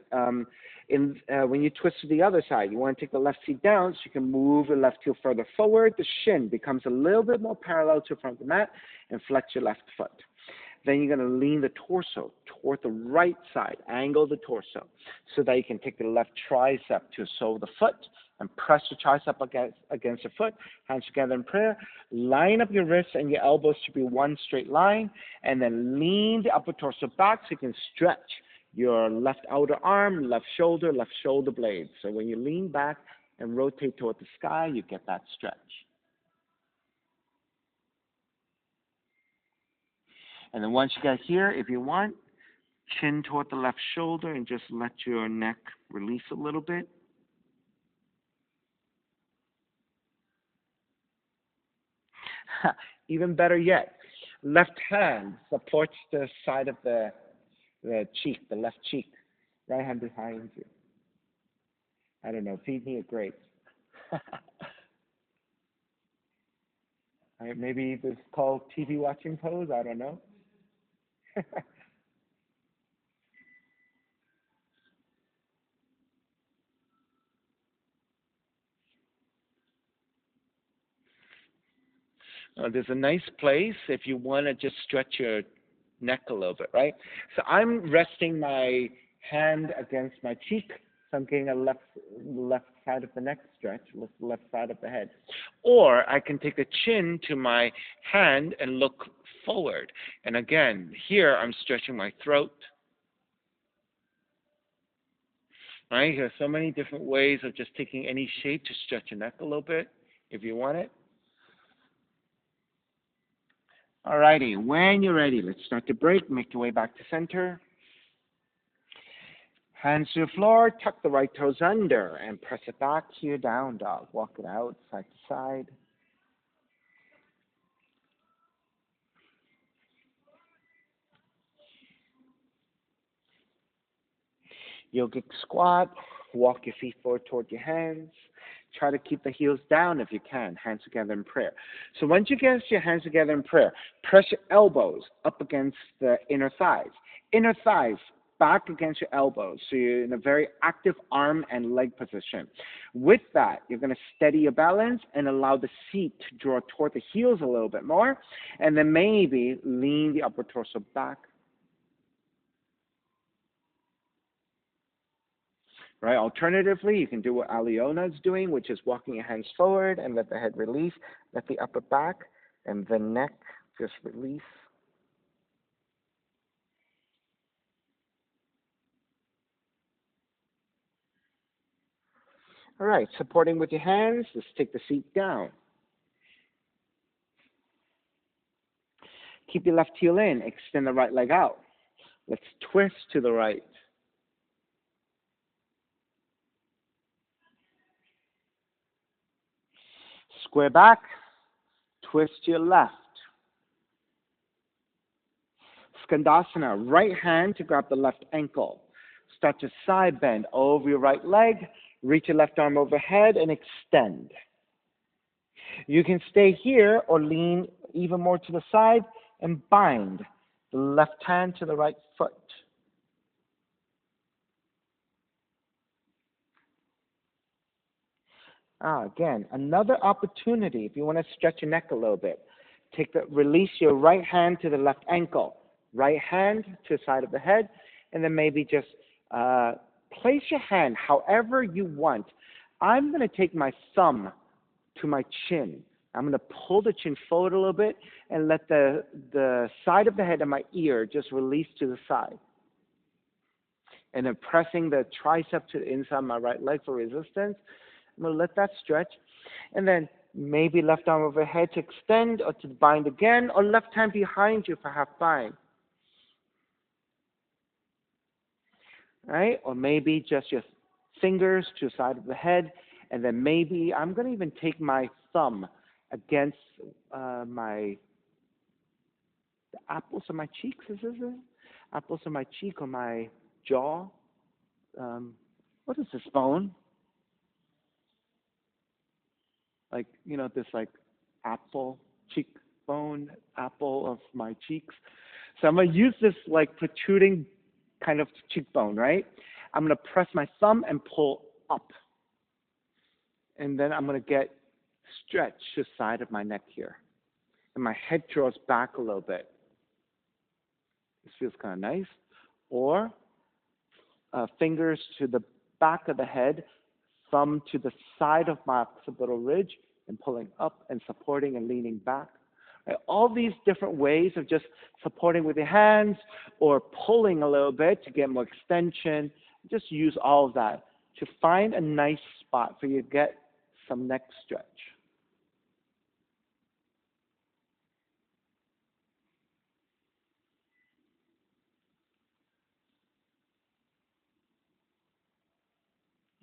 [SPEAKER 1] When you twist to the other side, you want to take the left seat down so you can move your left heel further forward. The shin becomes a little bit more parallel to the front of the mat and flex your left foot. Then you're going to lean the torso toward the right side, angle the torso so that you can take the left tricep to the sole of the foot and press your tricep against your foot, hands together in prayer. Line up your wrists and your elbows to be one straight line, and then lean the upper torso back so you can stretch your left outer arm, left shoulder blade. So when you lean back and rotate toward the sky, you get that stretch. And then once you get here, if you want, chin toward the left shoulder and just let your neck release a little bit. Even better yet, left hand supports the side of the cheek, the left cheek. Right hand behind you. I don't know, feed me a grape. Maybe this is called TV watching pose, I don't know. There's a nice place if you want to just stretch your neck a little bit, right? So I'm resting my hand against my cheek, so I'm getting a left side of the neck stretch, left side of the head. Or I can take the chin to my hand and look forward. And again, here I'm stretching my throat. Right? There's so many different ways of just taking any shape to stretch your neck a little bit if you want it. All righty, when you're ready, let's start to break. Make your way back to center. Hands to the floor, tuck the right toes under, and press it back to your down dog. Walk it out side to side. Yogic squat. Walk your feet forward toward your hands. Try to keep the heels down if you can. Hands together in prayer. So once you get your hands together in prayer, press your elbows up against the inner thighs. Inner thighs back against your elbows. So you're in a very active arm and leg position. With that, you're going to steady your balance and allow the seat to draw toward the heels a little bit more. And then maybe lean the upper torso back. Right. Alternatively, you can do what Aliona is doing, which is walking your hands forward and let the head release, let the upper back and the neck just release. All right, supporting with your hands, let's take the seat down. Keep your left heel in, extend the right leg out. Let's twist to the right. Square back, twist to your left. Skandasana, right hand to grab the left ankle. Start to side bend over your right leg, reach your left arm overhead and extend. You can stay here or lean even more to the side and bind the left hand to the right foot. Again, another opportunity if you want to stretch your neck a little bit. Release your right hand to the left ankle, right hand to the side of the head, and then maybe just place your hand however you want. I'm going to take my thumb to my chin. I'm going to pull the chin forward a little bit and let the side of the head and my ear just release to the side. And then pressing the tricep to the inside of my right leg for resistance. I'm going to let that stretch. And then maybe left arm overhead to extend or to bind again, or left hand behind you for half bind. Right? Or maybe just your fingers to the side of the head. And then maybe I'm going to even take my thumb against the apples of my cheeks. Is this it? Apples of my cheek or my jaw. What is this bone? Like, this like apple, cheekbone, apple of my cheeks. So I'm going to use this like protruding kind of cheekbone, right? I'm going to press my thumb and pull up. And then I'm going to get stretch to the side of my neck here. And my head draws back a little bit. This feels kind of nice. Or fingers to the back of the head, thumb to the side of my occipital ridge, and pulling up and supporting and leaning back. Right? All these different ways of just supporting with your hands or pulling a little bit to get more extension. Just use all of that to find a nice spot for you to get some neck stretch.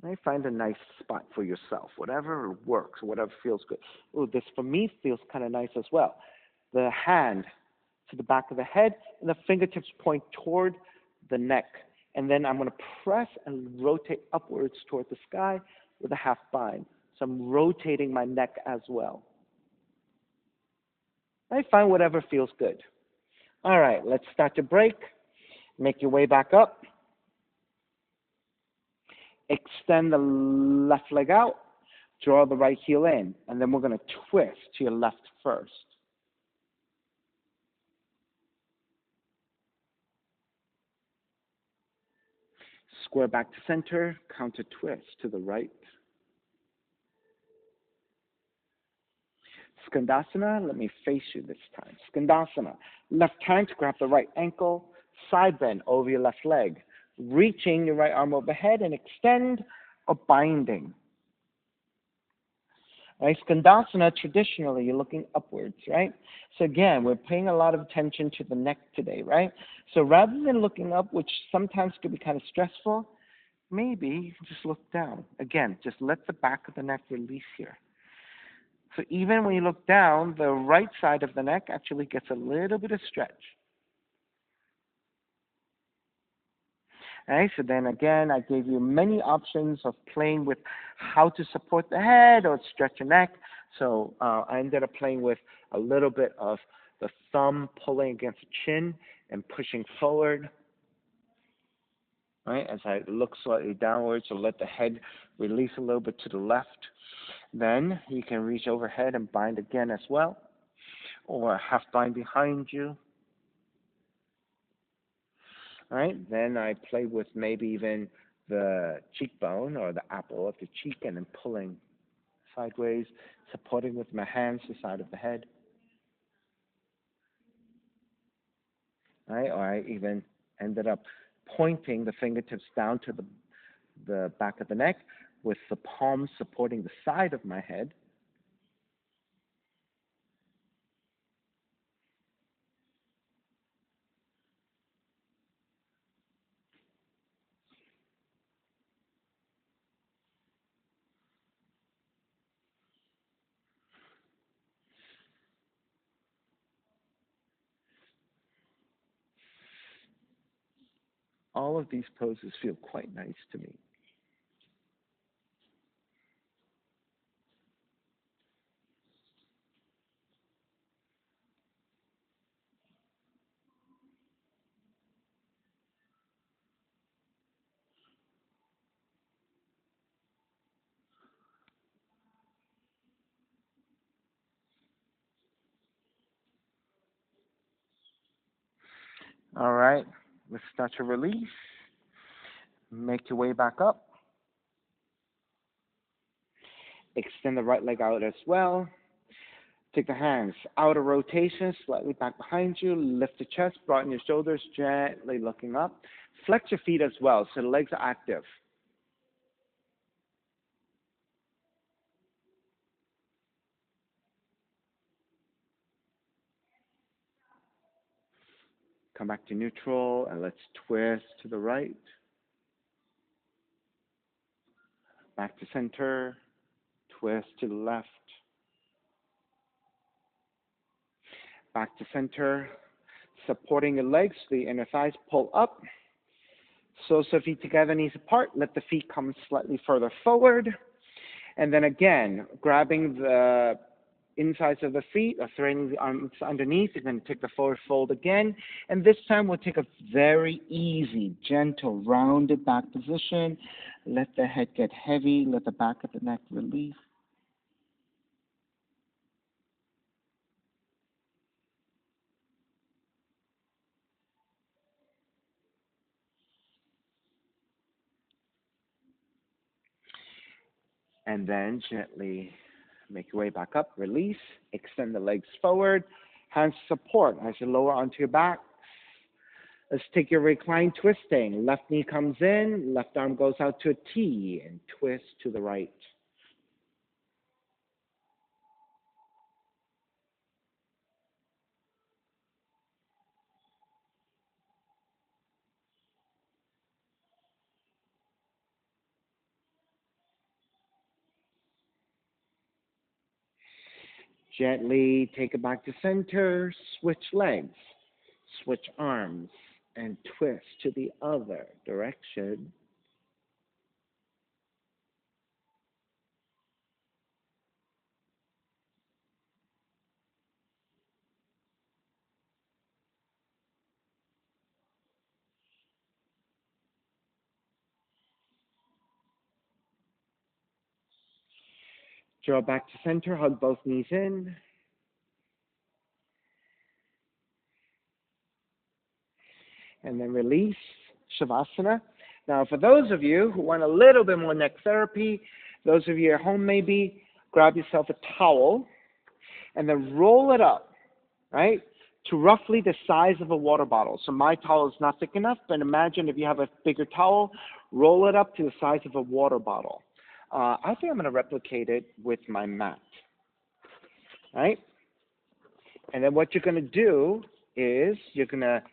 [SPEAKER 1] Right? Find a nice spot for yourself, whatever works, whatever feels good. Oh, this for me feels kind of nice as well. The hand to the back of the head, and the fingertips point toward the neck. And then I'm going to press and rotate upwards toward the sky with a half bind. So I'm rotating my neck as well. I find whatever feels good. All right, let's start to break. Make your way back up. Extend the left leg out. Draw the right heel in. And then we're going to twist to your left first. Square back to center. Counter twist to the right. Skandasana, let me face you this time. Skandasana, left hand to grab the right ankle, side bend over your left leg, reaching your right arm overhead and extend or binding. Right? Skandasana, traditionally, you're looking upwards, right? So again, we're paying a lot of attention to the neck today, right? So rather than looking up, which sometimes could be kind of stressful, maybe you can just look down. Again, just let the back of the neck release here. So even when you look down, the right side of the neck actually gets a little bit of stretch. Right, so then again, I gave you many options of playing with how to support the head or stretch your neck. So I ended up playing with a little bit of the thumb pulling against the chin and pushing forward. Right, as I look slightly downwards, so let the head release a little bit to the left. Then you can reach overhead and bind again as well, or half bind behind you. Right, then I play with maybe even the cheekbone or the apple of the cheek and then pulling sideways, supporting with my hands the side of the head. Right, or I even ended up pointing the fingertips down to the back of the neck with the palms supporting the side of my head. All of these poses feel quite nice to me. All right, let's start to release. Make your way back up. Extend the right leg out as well. Take the hands, outer rotation, slightly back behind you. Lift the chest, broaden your shoulders, gently looking up. Flex your feet as well, so the legs are active. Come back to neutral, and let's twist to the right. Back to center, twist to the left. Back to center, supporting your legs, the inner thighs pull up. So feet together, knees apart. Let the feet come slightly further forward. And then again, grabbing the insides of the feet or threading the arms underneath. You're going to take the forward fold again. And this time we'll take a very easy, gentle, rounded back position. Let the head get heavy. Let the back of the neck release. And then gently make your way back up, release, extend the legs forward, hands support as you lower onto your back. Let's take your recline twisting. Left knee comes in, left arm goes out to a T and twist to the right. Gently take it back to center, switch legs, switch arms, and twist to the other direction. Draw back to center, hug both knees in. And then release, Shavasana. Now, for those of you who want a little bit more neck therapy, those of you at home maybe, grab yourself a towel and then roll it up, right, to roughly the size of a water bottle. So my towel is not thick enough, but imagine if you have a bigger towel, roll it up to the size of a water bottle. I think I'm going to replicate it with my mat. Right? And then what you're going to do is you're going to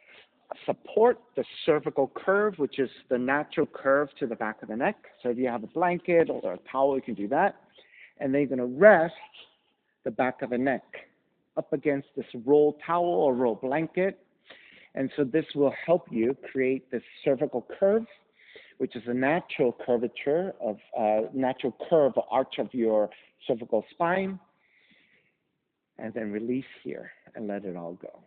[SPEAKER 1] support the cervical curve, which is the natural curve to the back of the neck. So if you have a blanket or a towel, you can do that. And then you're going to rest the back of the neck up against this roll towel or roll blanket. And so this will help you create this cervical curve, which is a natural curvature of natural curve arch of your cervical spine. And then release here and let it all go.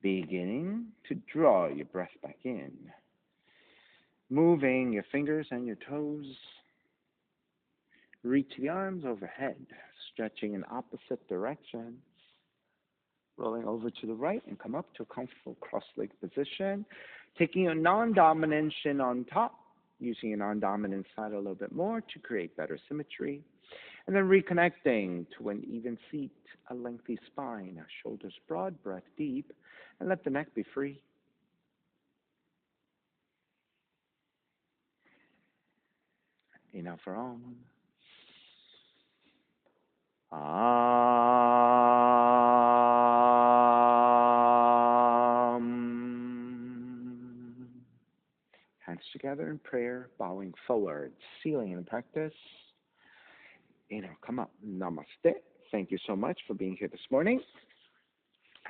[SPEAKER 1] Beginning to draw your breath back in. Moving your fingers and your toes. Reach the arms overhead, stretching in opposite directions. Rolling over to the right and come up to a comfortable cross-legged position. Taking a non-dominant shin on top, using a non-dominant side a little bit more to create better symmetry. And then reconnecting to an even seat, a lengthy spine, our shoulders broad, breath deep, and let the neck be free. Enough for on. Hands together in prayer, bowing forward, sealing in practice. Come up. Namaste. Thank you so much for being here this morning.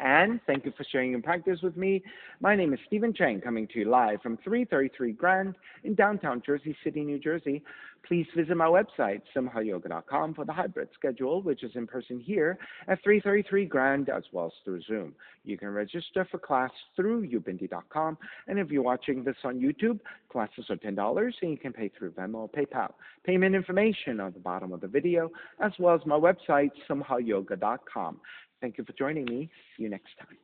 [SPEAKER 1] And thank you for sharing your practice with me. My name is Stephen Chang, coming to you live from 333 Grand in downtown Jersey City, New Jersey. Please visit my website, simhayoga.com, for the hybrid schedule, which is in person here at 333 Grand as well as through Zoom. You can register for class through ubindi.com. And if you're watching this on YouTube, classes are $10 and you can pay through Venmo or PayPal. Payment information on the bottom of the video, as well as my website, simhayoga.com. Thank you for joining me. See you next time.